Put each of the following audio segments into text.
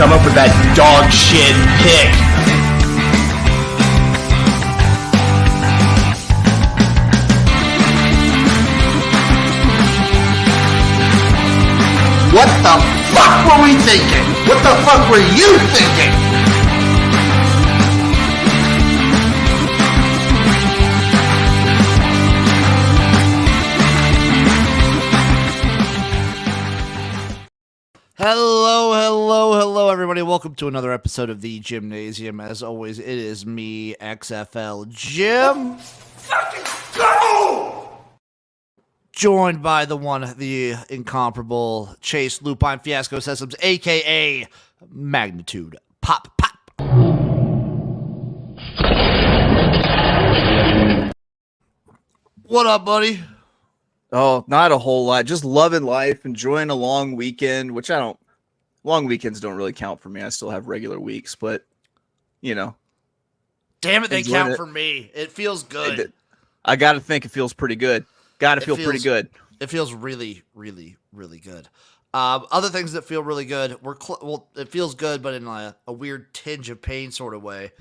come up with that dog shit pick. What the fuck were we thinking? What the fuck were you thinking? Hello, everybody. Welcome to another episode of the Jimnasium. As always, it is me, XFL Jim. Fucking go! Joined by the one, the incomparable Chase, Lupine Fiasco, Sessoms, a.k.a. Magnitude Pop. What up, buddy? Oh, not a whole lot. Just loving life, enjoying a long weekend, which long weekends don't really count for me. I still have regular weeks, but, you know. Damn it, they count for me. It feels good. I got to think it feels pretty good. Got to feel pretty good. It feels really, really, really good. Other things that feel really good, it feels good, but in a weird tinge of pain sort of way.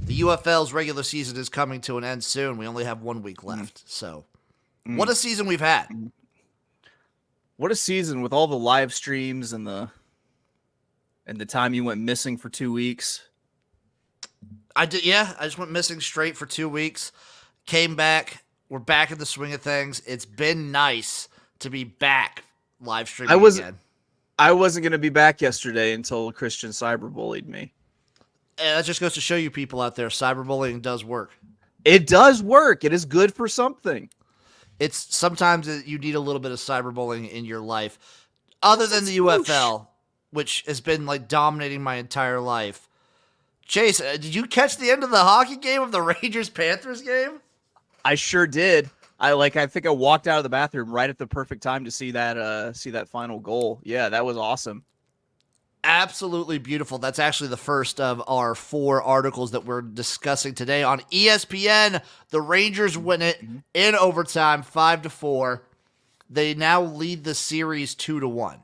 The UFL's regular season is coming to an end soon. We only have 1 week left, so... What a season we've had. What a season with all the live streams and the time you went missing for 2 weeks. I did, yeah. I just went missing straight for 2 weeks. Came back. We're back in the swing of things. It's been nice to be back live streaming again. I wasn't going to be back yesterday until Christian cyberbullied me. And that just goes to show you people out there, cyberbullying does work. It does work. It is good for something. It's sometimes you need a little bit of cyberbullying in your life. Other than the UFL, which has been like dominating my entire life. Chase, did you catch the end of the hockey game of the Rangers-Panthers game? I sure did. I think I walked out of the bathroom right at the perfect time to see that final goal. Yeah, that was awesome. Absolutely beautiful. That's actually the first of our 4 articles that we're discussing today on ESPN. The Rangers win it in overtime, 5-4. They now lead the series 2-1.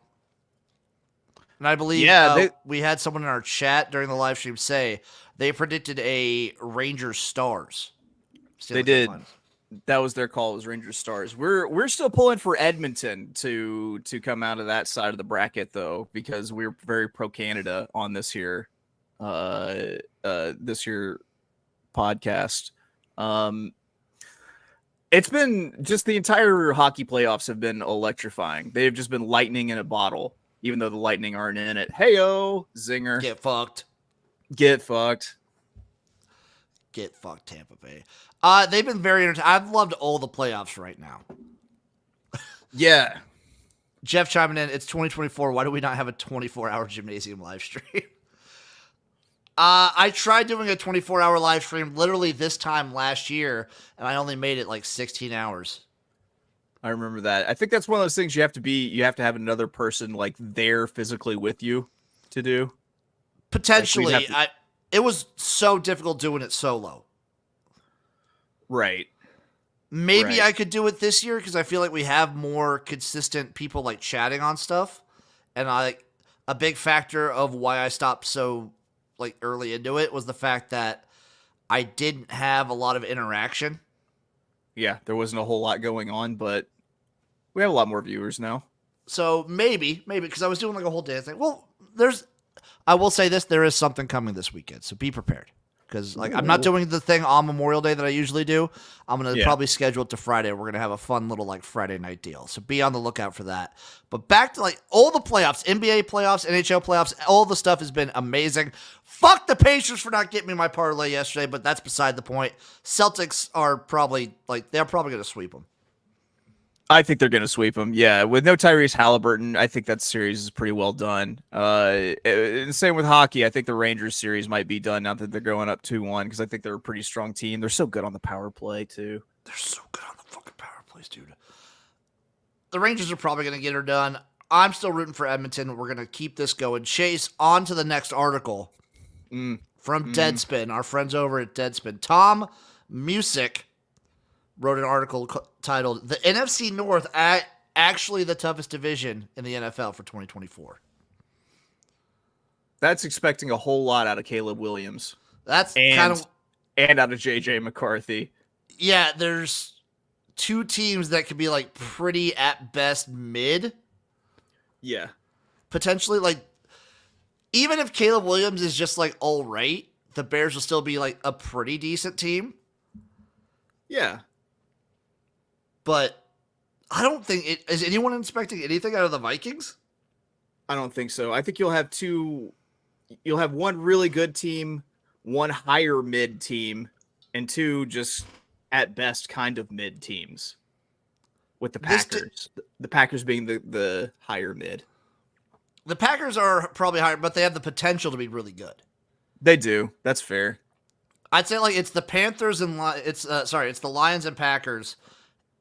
And I believe we had someone in our chat during the live stream say they predicted a Rangers Stars. They did. That was their call. It was Rangers Stars. We're still pulling for Edmonton to come out of that side of the bracket though, because we're very pro Canada on this here podcast. It's been just the entire hockey playoffs have been electrifying. They've just been lightning in a bottle, even though the Lightning aren't in it. Heyo, zinger. Get fucked. Get fucked. Get fucked, Tampa Bay. They've been very entertaining. I've loved all the playoffs right now. Yeah. Jeff chiming in, it's 2024. Why do we not have a 24-hour Jimnasium live stream? I tried doing a 24-hour live stream literally this time last year, and I only made it like 16 hours. I remember that. I think that's one of those things you have to have another person like there physically with you to do. Potentially. It was so difficult doing it solo. Right. Maybe I could do it this year because I feel like we have more consistent people like chatting on stuff. And a big factor of why I stopped so like early into it was the fact that I didn't have a lot of interaction. Yeah, there wasn't a whole lot going on, but we have a lot more viewers now. So maybe because I was doing like a whole day thing. Well, I will say this, there is something coming this weekend, so be prepared. Because I'm not doing the thing on Memorial Day that I usually do. I'm going to probably schedule it to Friday. We're going to have a fun little like Friday night deal. So be on the lookout for that. But back to like all the playoffs, NBA playoffs, NHL playoffs, all the stuff has been amazing. Fuck the Pacers for not getting me my parlay yesterday, but that's beside the point. Celtics are they're probably going to sweep them. I think they're going to sweep them. Yeah, with no Tyrese Halliburton, I think that series is pretty well done. Same with hockey. I think the Rangers series might be done now that they're going up 2-1 because I think they're a pretty strong team. They're so good on the power play, too. They're so good on the fucking power plays, dude. The Rangers are probably going to get her done. I'm still rooting for Edmonton. We're going to keep this going. Chase, on to the next article from Deadspin, our friends over at Deadspin. Tom Music wrote an article titled, "The NFC North actually the toughest division in the NFL for 2024." That's expecting a whole lot out of Caleb Williams. That's kind of and out of JJ McCarthy. Yeah, there's two teams that could be like pretty at best mid. Yeah. Potentially, like, even if Caleb Williams is just like all right, the Bears will still be like a pretty decent team. Yeah. But I don't think is anyone expecting anything out of the Vikings? I don't think so. I think you'll have one really good team, one higher mid team, and two just at best kind of mid teams. With the Packers. The Packers being the higher mid. The Packers are probably higher, but they have the potential to be really good. They do. That's fair. I'd say like it's the Panthers and it's the Lions and Packers,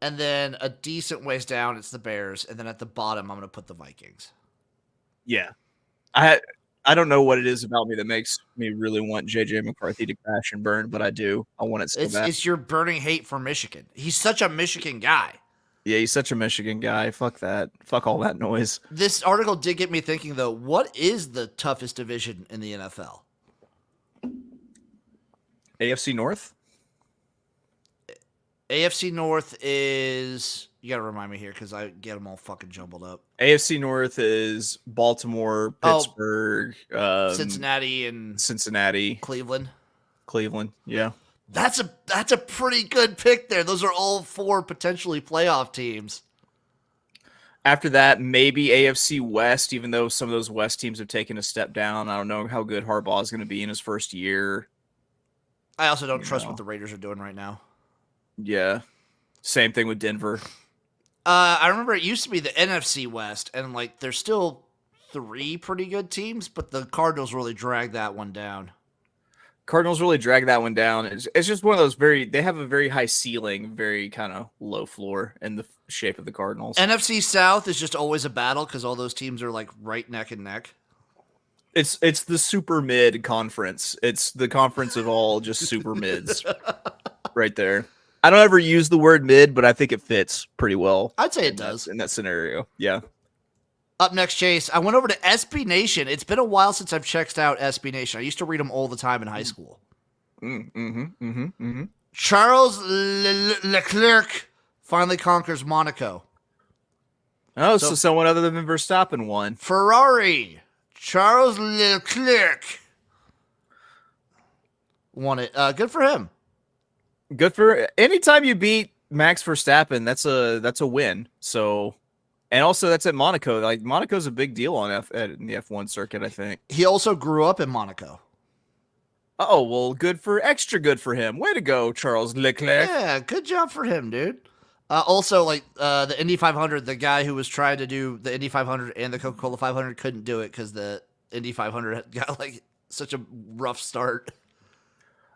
and then a decent ways down it's the Bears, and then at the bottom I'm going to put the Vikings. Yeah. I don't know what it is about me that makes me really want JJ McCarthy to crash and burn, but I do. I want it so bad. It's your burning hate for Michigan. He's such a Michigan guy. Yeah, he's such a Michigan guy. Fuck that. Fuck all that noise. This article did get me thinking, though. What is the toughest division in the NFL? AFC North? AFC North is... You got to remind me here because I get them all fucking jumbled up. AFC North is Baltimore, Pittsburgh, Cincinnati, and... Cincinnati. Cleveland, yeah. That's a pretty good pick there. Those are all four potentially playoff teams. After that, maybe AFC West, even though some of those West teams have taken a step down. I don't know how good Harbaugh is going to be in his first year. I also don't trust what the Raiders are doing right now. Yeah. Same thing with Denver. I remember it used to be the NFC West, and like there's still three pretty good teams, but the Cardinals really dragged that one down. Cardinals really drag that one down. It's just one of those they have a very high ceiling, very kind of low floor in the shape of the Cardinals. NFC South is just always a battle because all those teams are like right neck and neck. It's the super mid conference. It's the conference of all just super mids right there. I don't ever use the word mid, but I think it fits pretty well. I'd say it does. In that scenario. Yeah. Up next, Chase, I went over to SB Nation. It's been a while since I've checked out SB Nation. I used to read them all the time in high school. Charles Leclerc finally conquers Monaco. Oh, so someone other than Verstappen won. Ferrari. Charles Leclerc won it. Good for him. Good for anytime you beat Max Verstappen, that's a win. So, and also that's at Monaco. Like Monaco's a big deal on in the F1 circuit, I think. He also grew up in Monaco. Oh, well, extra good for him. Way to go, Charles Leclerc. Yeah, good job for him, dude. Also, like the Indy 500, the guy who was trying to do the Indy 500 and the Coca-Cola 500 couldn't do it because the Indy 500 got like such a rough start.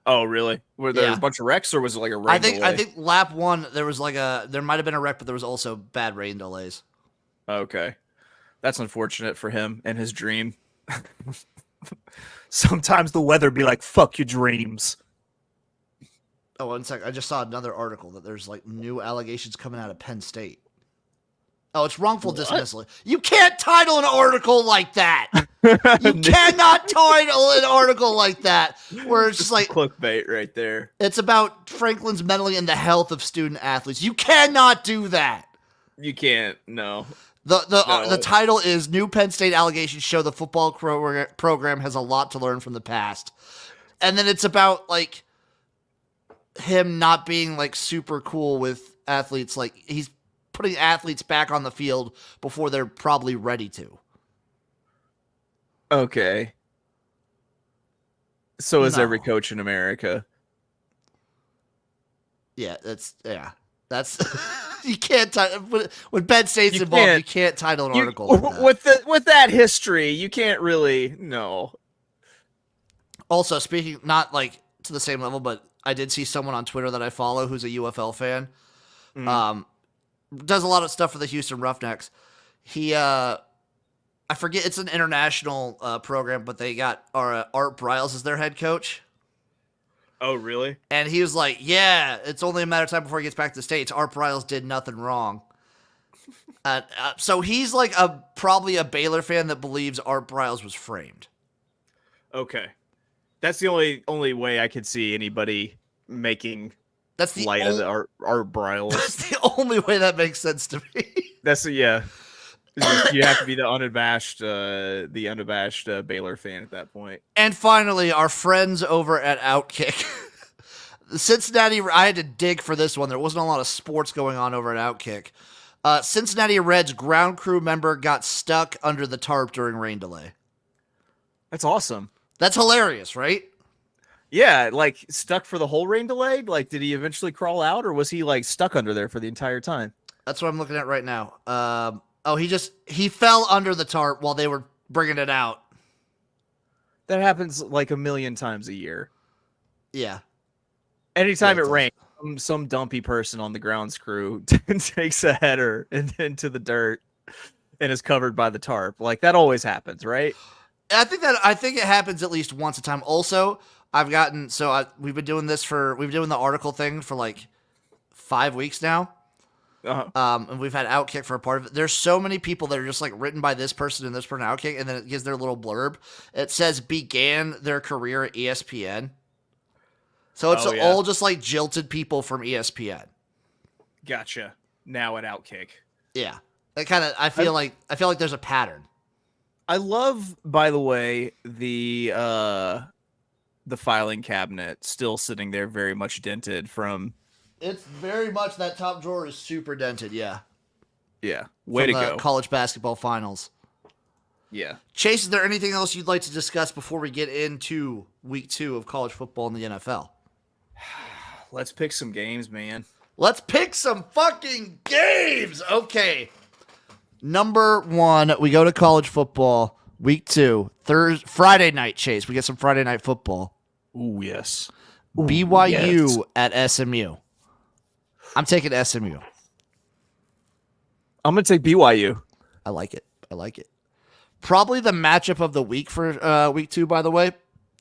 Oh, really? Were there a bunch of wrecks, or was it like a rain delay? I think lap one there was there might have been a wreck, but there was also bad rain delays. Okay, that's unfortunate for him and his dream. Sometimes the weather be like, "Fuck your dreams." Oh, one sec. I just saw another article that there's like new allegations coming out of Penn State. Oh, it's wrongful dismissal. You can't title an article like that. You cannot title an article like that where it's just like clickbait right there. It's about Franklin's meddling in the health of student athletes. You cannot do that. You can't. No. The title is New Penn State Allegations Show the Football Program Has a Lot to Learn from the Past. And then it's about like him not being like super cool with athletes. Like he's putting athletes back on the field before they're probably ready to. Okay. So is every coach in America. Yeah, that's you can't when Penn State's involved. You can't title an article like that. with that history. You can't really no. Also, speaking not like to the same level, but I did see someone on Twitter that I follow who's a UFL fan. Does a lot of stuff for the Houston Roughnecks. He I forget, it's an international program, but they got Art Briles as their head coach. Oh, really? And he was like, yeah, it's only a matter of time before he gets back to the States. Art Briles did nothing wrong. So he's like probably a Baylor fan that believes Art Briles was framed. Okay. That's the only way I could see anybody making That's the light of our brawls. That's the only way that makes sense to me. Yeah. You have to be the unabashed Baylor fan at that point. And finally, our friends over at Outkick. Cincinnati, I had to dig for this one. There wasn't a lot of sports going on over at Outkick. Cincinnati Reds ground crew member got stuck under the tarp during rain delay. That's awesome. That's hilarious, right? Yeah, like stuck for the whole rain delay? Like, did he eventually crawl out, or was he like stuck under there for the entire time? That's what I'm looking at right now. He fell under the tarp while they were bringing it out. That happens like a million times a year. Yeah. Anytime it rains, some dumpy person on the grounds crew takes a header into the dirt and is covered by the tarp. Like, that always happens, right? I think it happens at least once a time. Also, we've been doing the article thing for like 5 weeks now. And we've had Outkick for a part of it. There's so many people that are just like written by this person and this person Outkick, and then it gives their little blurb. It says began their career at ESPN. So it's all just like jilted people from ESPN. Gotcha. Now at Outkick. Yeah. I feel like there's a pattern. I love, by the way, the filing cabinet still sitting there very much dented from. It's very much that top drawer is super dented, yeah. Yeah. Way to go. College basketball finals. Yeah. Chase, is there anything else you'd like to discuss before we get into week 2 of college football in the NFL? Let's pick some games, man. Let's pick some fucking games. Okay. Number 1, we go to college football, week 2, Friday night, Chase. We get some Friday night football. Ooh, yes. BYU at SMU. I'm taking SMU. I'm going to take BYU. I like it. Probably the matchup of the week for week 2, by the way.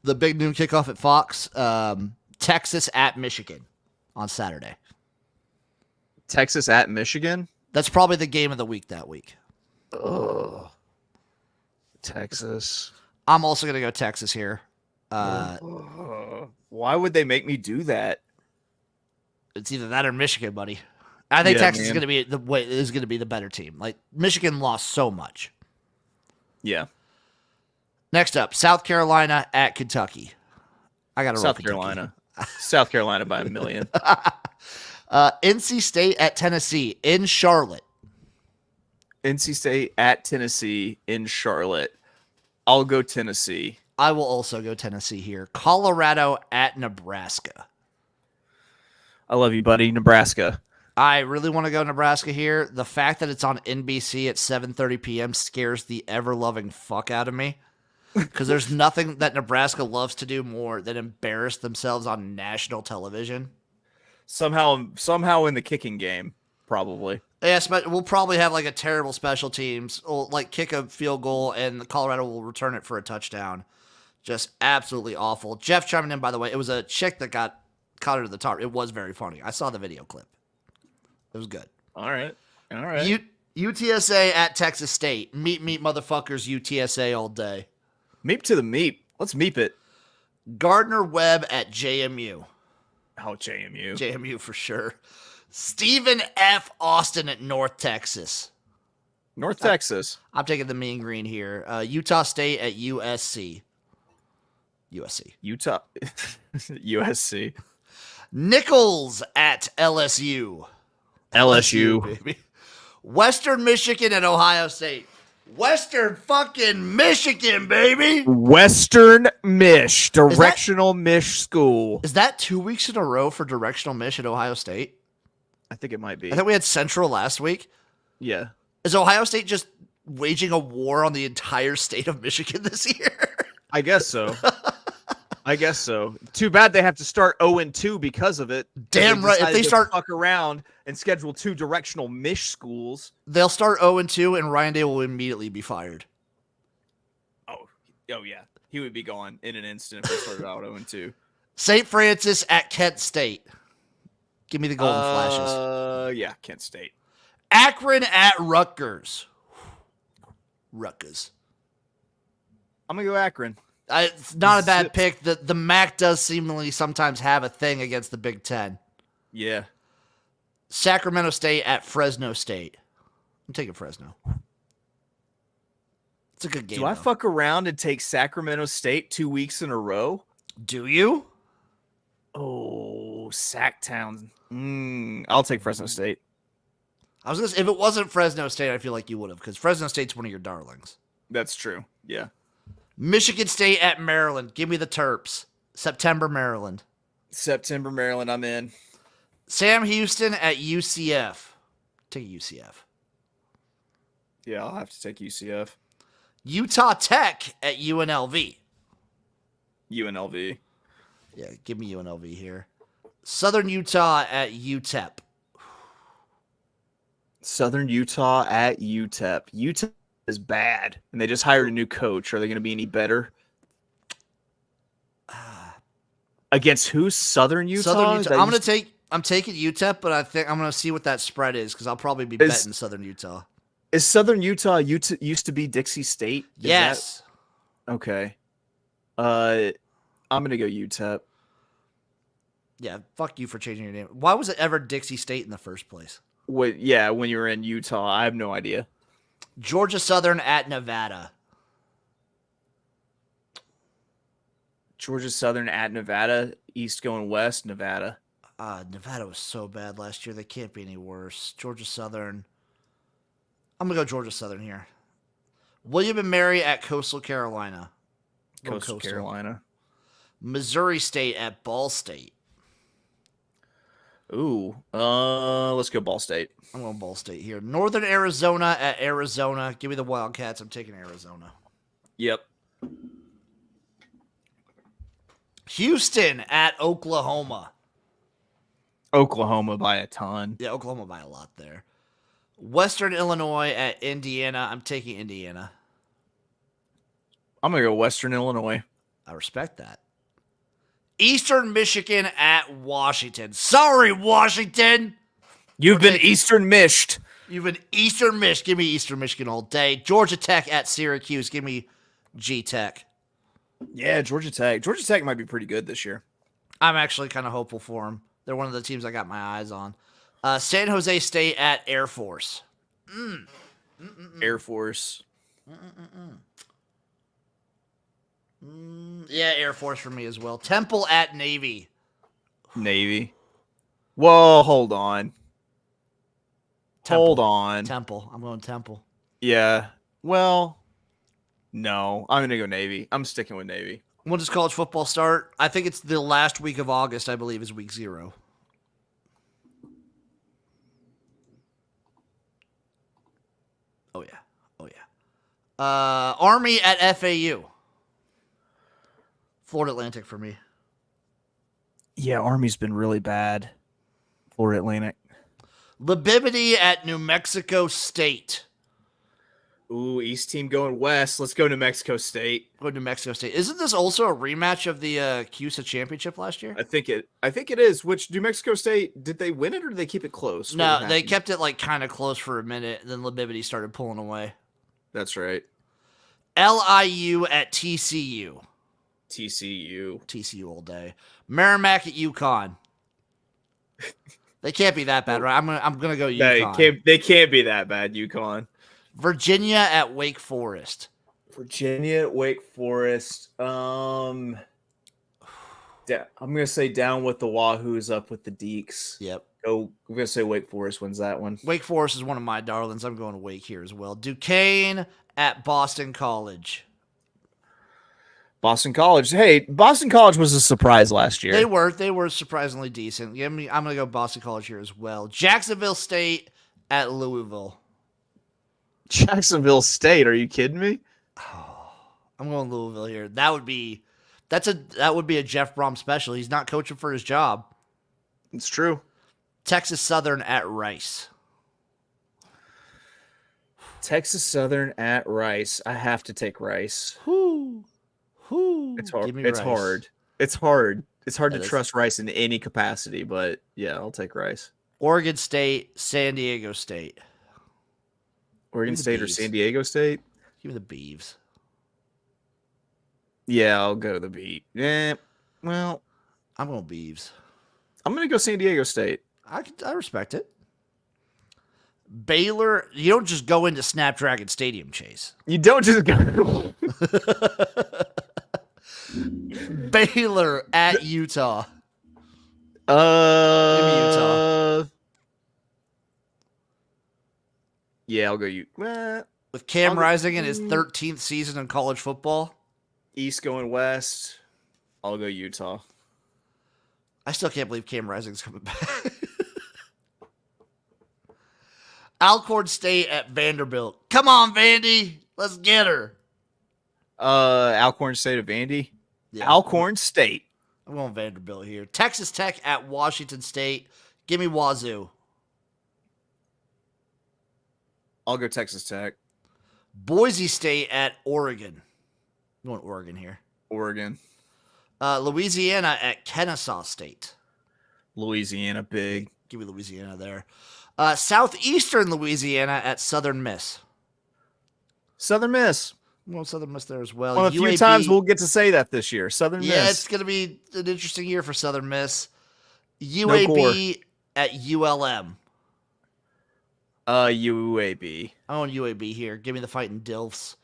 The big noon kickoff at Fox. Texas at Michigan on Saturday. Texas at Michigan? That's probably the game of the week that week. Ugh. Texas. I'm also going to go Texas here. Why would they make me do that? It's either that or Michigan, buddy. I think Texas is man. going to be the better team. Like, Michigan lost so much. Yeah. Next up, South Carolina at Kentucky. I got to South Carolina. South Carolina by a million. NC State at Tennessee in Charlotte. NC State at Tennessee in Charlotte. I'll go Tennessee. I will also go Tennessee here. Colorado at Nebraska. I love you, buddy. Nebraska. I really want to go Nebraska here. The fact that it's on NBC at 7:30 p.m. scares the ever-loving fuck out of me. Because there's nothing that Nebraska loves to do more than embarrass themselves on national television. Somehow in the kicking game, probably. Yes, but we'll probably have like a terrible special teams. We'll like kick a field goal and Colorado will return it for a touchdown. Just absolutely awful. Jeff chiming in, by the way. It was a chick that got caught under the tarp. It was very funny. I saw the video clip. It was good. All right. UTSA at Texas State. Meep motherfuckers UTSA all day. Meep to the meep. Let's meep it. Gardner Webb at JMU. Oh, JMU. JMU for sure. Stephen F. Austin at North Texas. North Texas. I'm taking the mean green here. Utah State at USC. Utah. USC. Nichols at LSU. LSU. Baby. Western Michigan at Ohio State. Western fucking Michigan, baby. Western Mich. Directional Mich school. Is that 2 weeks in a row for directional Mich at Ohio State? I think it might be. I think we had Central last week. Yeah. Is Ohio State just waging a war on the entire state of Michigan this year? I guess so. Too bad they have to start 0-2 because of it. Damn right. If they start fuck around and schedule 2 directional Mich schools, they'll start 0-2 and Ryan Day will immediately be fired. Oh yeah. He would be gone in an instant if they started out 0-2. St. Francis at Kent State. Give me the Golden Flashes. Yeah, Kent State. Akron at Rutgers. Rutgers. I'm going to go Akron. It's not a bad Zips. pick. The MAC does seemingly sometimes have a thing against the Big Ten. Yeah. Sacramento State at Fresno State. I'm taking Fresno. It's a good game. Do I fuck around and take Sacramento State 2 weeks in a row? Do you? Oh, Sacktown. I'll take Fresno State. I was gonna say, if it wasn't Fresno State, I feel like you would have, because Fresno State's one of your darlings. That's true. Yeah. Michigan State at Maryland. Give me the Terps. September, Maryland. September, Maryland. I'm in. Sam Houston at UCF. Take UCF. Yeah, I'll have to take UCF. Utah Tech at UNLV. UNLV. Yeah, give me UNLV here. Southern Utah at UTEP. Southern Utah at UTEP. UTEP is bad, and they just hired a new coach. Are they going to be any better? Against who? Southern Utah? Southern Utah. I'm taking UTEP, but I think I'm gonna see what that spread is because I'll probably be betting Southern Utah. Is Southern Utah used to be Dixie State? Yes. Okay. I'm gonna go UTEP. Yeah, fuck you for changing your name. Why was it ever Dixie State in the first place? When you were in Utah, I have no idea. Georgia Southern at Nevada. Georgia Southern at Nevada. East going west, Nevada. Nevada was so bad last year. They can't be any worse. Georgia Southern. I'm going to go Georgia Southern here. William and Mary at Coastal Carolina. Coastal Carolina. Missouri State at Ball State. Ooh. Let's go Ball State. I'm going Ball State here. Northern Arizona at Arizona. Give me the Wildcats. I'm taking Arizona. Yep. Houston at Oklahoma. Oklahoma by a ton. Yeah, Oklahoma by a lot there. Western Illinois at Indiana. I'm taking Indiana. I'm going to go Western Illinois. I respect that. Eastern Michigan at Washington. Sorry, Washington. You've been Eastern Mished. You've been Eastern Mich. Give me Eastern Michigan all day. Georgia Tech at Syracuse. Give me G Tech. Yeah, Georgia Tech. Georgia Tech might be pretty good this year. I'm actually kind of hopeful for them. They're one of the teams I got my eyes on. San Jose State at Air Force. Air Force. Yeah, Air Force for me as well. Temple at Navy. Navy. Whoa, hold on. Temple. Hold on. Temple. I'm going Temple. Yeah. Well, no. I'm going to go Navy. I'm sticking with Navy. When does college football start? I think it's the last week of August, I believe, is week 0. Oh, yeah. Oh, yeah. Army at FAU. Florida Atlantic for me. Yeah, Army's been really bad. Florida Atlantic. Libibity at New Mexico State. Ooh, East team going west. Let's go New Mexico State. Go New Mexico State. Isn't this also a rematch of the CUSA championship last year? I think it is. Which New Mexico State, did they win it or did they keep it close? No, they kept it like kind of close for a minute. Then Libibity started pulling away. That's right. LIU at TCU. TCU all day. Merrimack at UConn. They can't be that bad, right? I'm gonna go UConn. They can't be that bad. UConn. Virginia at Wake Forest. Virginia, Wake Forest. I'm gonna say down with the Wahoos, up with the Deeks. Yep. I'm gonna say Wake Forest wins that one. Wake Forest is one of my darlings. I'm going to Wake here as well. Duquesne at Boston College. Boston College. Hey, Boston College was a surprise last year. They were surprisingly decent. I'm gonna go Boston College here as well. Jacksonville State at Louisville. Jacksonville State? Are you kidding me? Oh, I'm going Louisville here. That would be a Jeff Brom special. He's not coaching for his job. It's true. Texas Southern at Rice. Texas Southern at Rice. I have to take Rice. Whoo. It's hard. Give me It's Rice. hard. It's hard. It's hard That to is. trust Rice in any capacity, but yeah, I'll take Rice. Oregon State, San Diego State. Oregon Give me the State or Bees. San Diego State? Give me the Beavs. Yeah, I'll go the beat. Yeah. Well, I'm going Beavs. I'm gonna go San Diego State. I respect it. Baylor, you don't just go into Snapdragon Stadium, Chase. You don't just go. Baylor at Utah. Give me Utah. Yeah, I'll go With Cam Rising in his 13th season in college football. East going west. I'll go Utah. I still can't believe Cam Rising's coming back. Alcorn State at Vanderbilt. Come on, Vandy. Let's get her. Alcorn State of Vandy. Yeah. Alcorn State. I'm going Vanderbilt here. Texas Tech at Washington State. Give me Wazoo. I'll go Texas Tech. Boise State at Oregon. I'm going Oregon here. Oregon. Louisiana at Kennesaw State. Louisiana big. Give me Louisiana there. Southeastern Louisiana at Southern Miss. Southern Miss. Well, Southern Miss there as well. Well, a few times we'll get to say that this year. Southern Miss. Yeah, it's going to be an interesting year for Southern Miss. UAB at ULM. UAB. I own UAB here. Give me the Fighting Dilfs.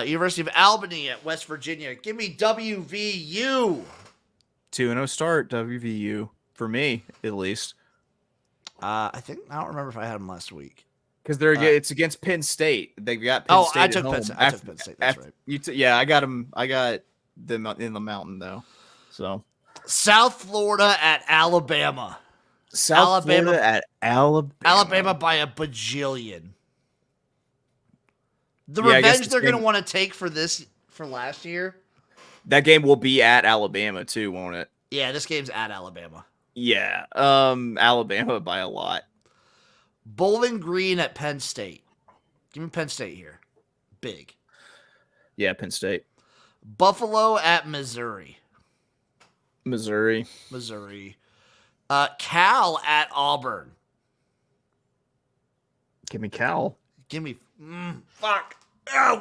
University of Albany at West Virginia. Give me WVU. 2-0 start, WVU. For me, at least. I don't remember if I had them last week. Because it's against Penn State. They've got Penn State. I took Penn State. That's right. Yeah, I got them. I got them in the mountain though. So South Florida at Alabama. Florida at Alabama. Alabama by a bajillion. The revenge they're going to want to take for last year. That game will be at Alabama too, won't it? Yeah, this game's at Alabama. Yeah, Alabama by a lot. Bowling Green at Penn State. Give me Penn State here. Big. Yeah, Penn State. Buffalo at Missouri. Missouri. Cal at Auburn. Give me Cal. Give me fuck.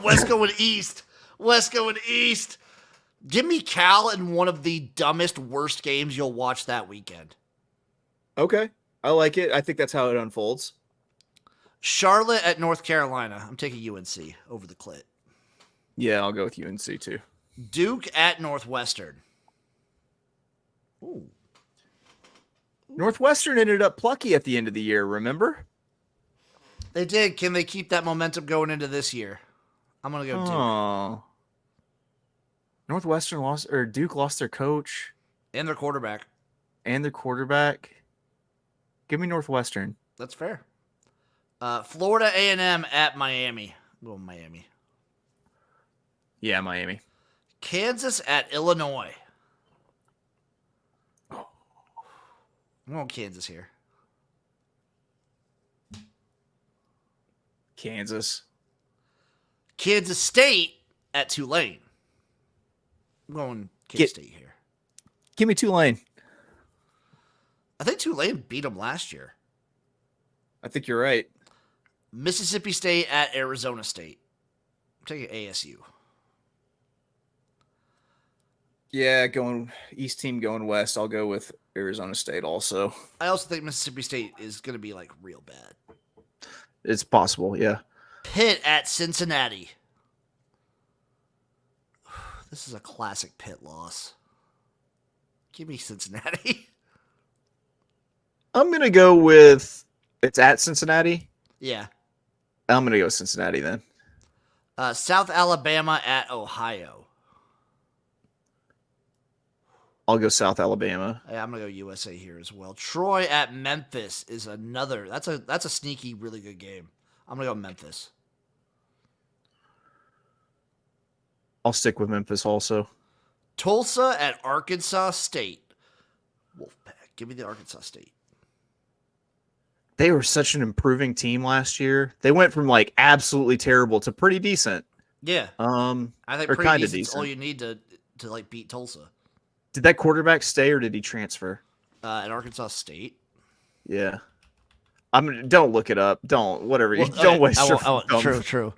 West going east. West going east. Give me Cal in one of the dumbest, worst games you'll watch that weekend. Okay. I like it. I think that's how it unfolds. Charlotte at North Carolina. I'm taking UNC over the Clit. Yeah, I'll go with UNC too. Duke at Northwestern. Ooh. Northwestern ended up plucky at the end of the year, remember? They did. Can they keep that momentum going into this year? I'm going to go Duke. Northwestern lost, or Duke lost their coach. And their quarterback. Give me Northwestern. That's fair. Florida A&M at Miami. I'm going Miami. Yeah, Miami. Kansas at Illinois. I'm going Kansas here. Kansas State at Tulane. I'm going Kansas State here. Give me Tulane. I think Tulane beat them last year. I think you're right. Mississippi State at Arizona State. I'm taking ASU. Yeah, going East team going west. I'll go with Arizona State also. I also think Mississippi State is going to be like real bad. It's possible, yeah. Pitt at Cincinnati. This is a classic Pitt loss. Give me Cincinnati. I'm going to go with it's at Cincinnati. Yeah. I'm going to go with Cincinnati then. South Alabama at Ohio. I'll go South Alabama. Yeah, I'm going to go USA here as well. Troy at Memphis is another. That's a sneaky, really good game. I'm going to go Memphis. I'll stick with Memphis also. Tulsa at Arkansas State. Wolfpack. Give me the Arkansas State. They were such an improving team last year. They went from like absolutely terrible to pretty decent. Yeah. I think or pretty kind of decent is decent. all you need to like beat Tulsa. Did that quarterback stay or did he transfer? At Arkansas State. Yeah. Don't look it up. Don't whatever. Well, Don't waste your phone. True.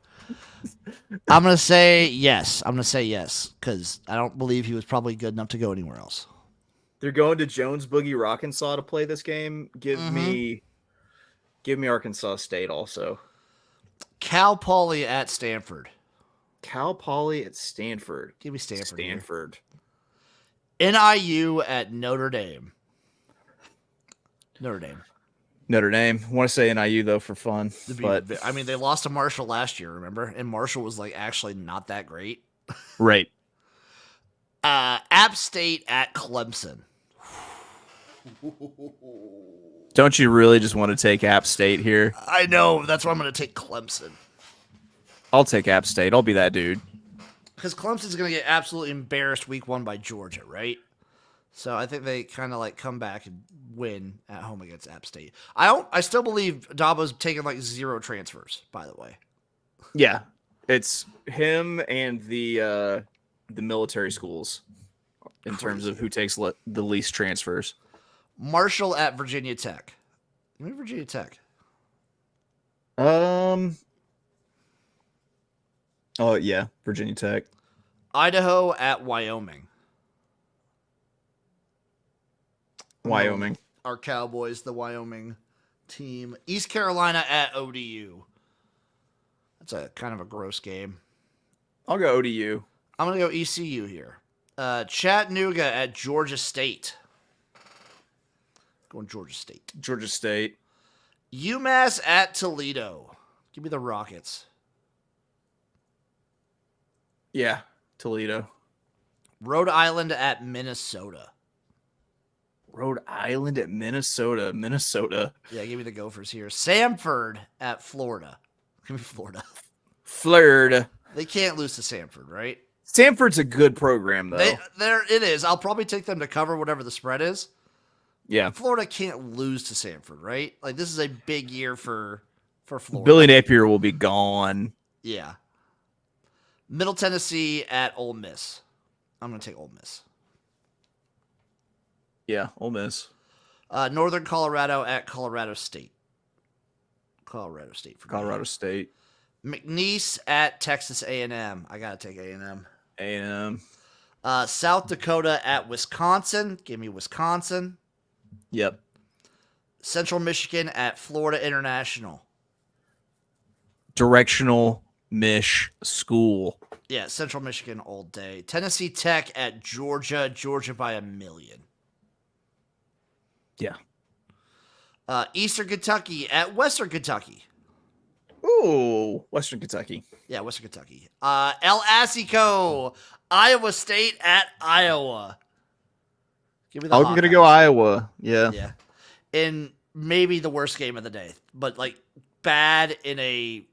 I'm gonna say yes. I'm gonna say yes because I don't believe he was probably good enough to go anywhere else. They're going to Jones Boogie Arkansas to play this game. Give me Arkansas State also. Cal Poly at Stanford. Cal Poly at Stanford. Give me Stanford. Stanford. NIU at Notre Dame. Notre Dame. I want to say NIU though for fun, but I mean, they lost to Marshall last year, remember? And Marshall was like actually not that great. right. App State at Clemson. Don't you really just want to take App State here? I know. That's why I'm going to take Clemson. I'll take App State. I'll be that dude. Because Clemson's going to get absolutely embarrassed week 1 by Georgia, right? So I think they kind of like come back and win at home against App State. I still believe Dabo's taking like 0 transfers, by the way. Yeah. It's him and the military schools in terms of who takes the least transfers. Marshall at Virginia Tech. Give me Virginia Tech. Oh yeah, Virginia Tech. Idaho at Wyoming. Wyoming. Our Cowboys, the Wyoming team. East Carolina at ODU. That's a kind of a gross game. I'll go ODU. I'm going to go ECU here. Chattanooga at Georgia State. Going Georgia State. Georgia State. UMass at Toledo. Give me the Rockets. Yeah, Toledo. Rhode Island at Minnesota. Rhode Island at Minnesota. Minnesota. Yeah, give me the Gophers here. Samford at Florida. Give me Florida. Flird. They can't lose to Samford, right? Samford's a good program, though. There it is. I'll probably take them to cover whatever the spread is. Yeah. Florida can't lose to Samford, right? Like, this is a big year for Florida. Billy Napier will be gone. Yeah. Middle Tennessee at Ole Miss. I'm going to take Ole Miss. Yeah, Ole Miss. Northern Colorado at Colorado State. Colorado State. For Colorado State. McNeese at Texas A&M. I got to take A&M. A&M. South Dakota at Wisconsin. Give me Wisconsin. Yep. Central Michigan at Florida International. Directional Mish School. Yeah, Central Michigan all day. Tennessee Tech at Georgia. Georgia by 1,000,000. Yeah. Eastern Kentucky at Western Kentucky. Ooh, Western Kentucky. Yeah, Western Kentucky. El Asico, Iowa State at Iowa. Give me the I'm going to go Iowa. Yeah. Yeah. In maybe the worst game of the day, but like bad in a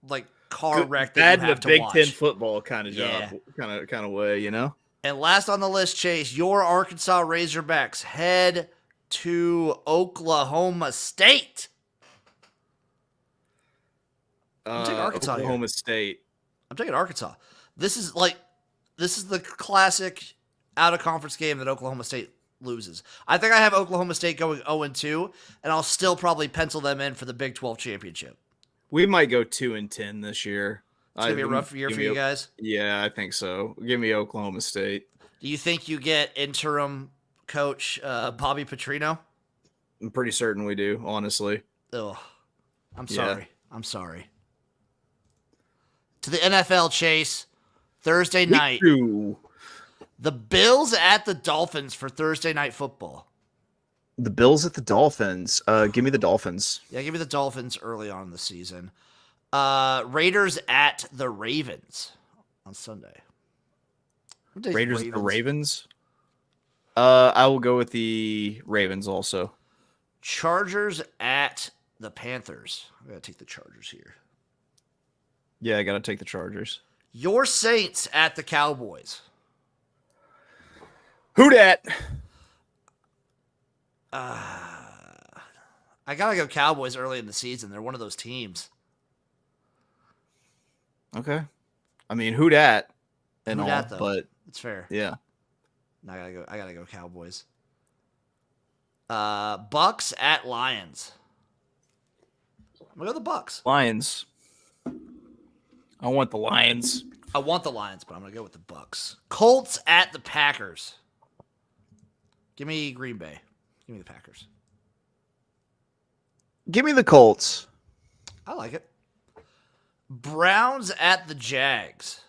like car wreck that Bad you in have a to Big watch. Ten football kind of job, Yeah. kind of way, you know? And last on the list, Chase, your Arkansas Razorbacks head to Oklahoma State. I'm taking Arkansas Oklahoma here. State. I'm taking Arkansas. This is the classic out of conference game that Oklahoma State loses. I think I have Oklahoma State going 0-2, and I'll still probably pencil them in for the Big 12 championship. We might go 2-10 this year. It's gonna be a rough year for you guys. Yeah, I think so. Give me Oklahoma State. Do you think you get interim coach Bobby Petrino? I'm pretty certain we do, honestly. Oh, I'm sorry. I'm sorry. To the NFL, Chase. Thursday night. The Bills at the Dolphins for Thursday night football. The Bills at the Dolphins. Give me the Dolphins. Yeah, give me the Dolphins early on in the season. Raiders at the Ravens on Sunday. Raiders at the Ravens? I will go with the Ravens also. Chargers at the Panthers. I'm going to take the Chargers here. Yeah, I got to take the Chargers. Your Saints at the Cowboys. Who dat? I got to go Cowboys early in the season. They're one of those teams. Okay. I mean, who dat? And Who all, dat, though? but It's fair. yeah. I gotta go Cowboys. Bucks at Lions. I'm gonna go the Bucks. Lions. I want the Lions. I want the Lions, but I'm going to go with the Bucks. Colts at the Packers. Give me Green Bay. Give me the Packers. Give me the Colts. I like it. Browns at the Jags.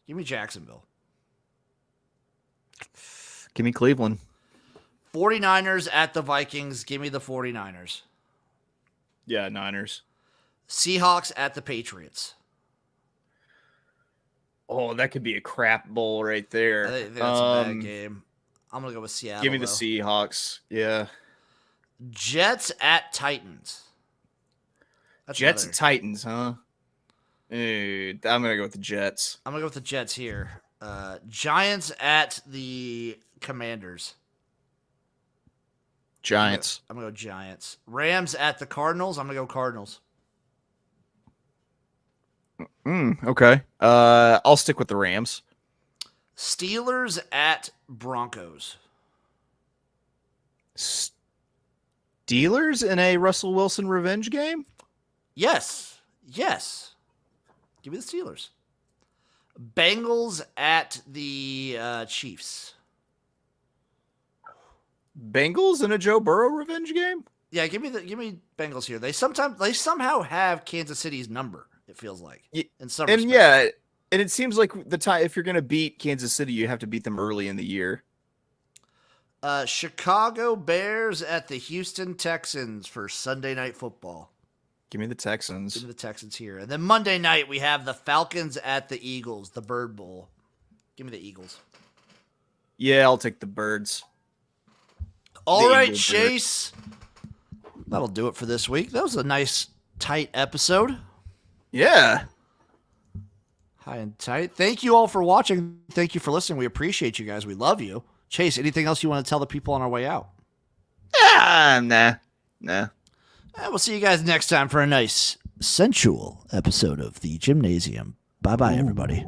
Give me Jacksonville. Give me Cleveland. 49ers at the Vikings. Give me the 49ers. Yeah, Niners. Seahawks at the Patriots. Oh, that could be a crap bowl right there. I think that's a bad game. I'm going to go with Seattle. Give me the Seahawks. Yeah. Jets at Titans. That's Jets at Titans, huh? I'm going to go with the Jets. I'm going to go with the Jets here. Giants at the Commanders. Giants. I'm going to go Giants. Rams at the Cardinals. I'm going to go Cardinals. Okay. I'll stick with the Rams. Steelers at Broncos. Steelers in a Russell Wilson revenge game? Yes. Give me the Steelers. Bengals at the Chiefs. Bengals in a Joe Burrow revenge game? Yeah, give me Bengals here. They somehow have Kansas City's number. It feels like in some respects. Yeah, and it seems like the time if you're going to beat Kansas City, you have to beat them early in the year. Chicago Bears at the Houston Texans for Sunday Night Football. Give me the Texans. Give me the Texans here. And then Monday night, we have the Falcons at the Eagles, the Bird Bowl. Give me the Eagles. Yeah, I'll take the Birds. All right, Chase. That'll do it for this week. That was a nice, tight episode. Yeah. High and tight. Thank you all for watching. Thank you for listening. We appreciate you guys. We love you. Chase, anything else you want to tell the people on our way out? Nah. And we'll see you guys next time for a nice, sensual episode of the Jimnasium. Bye-bye, everybody.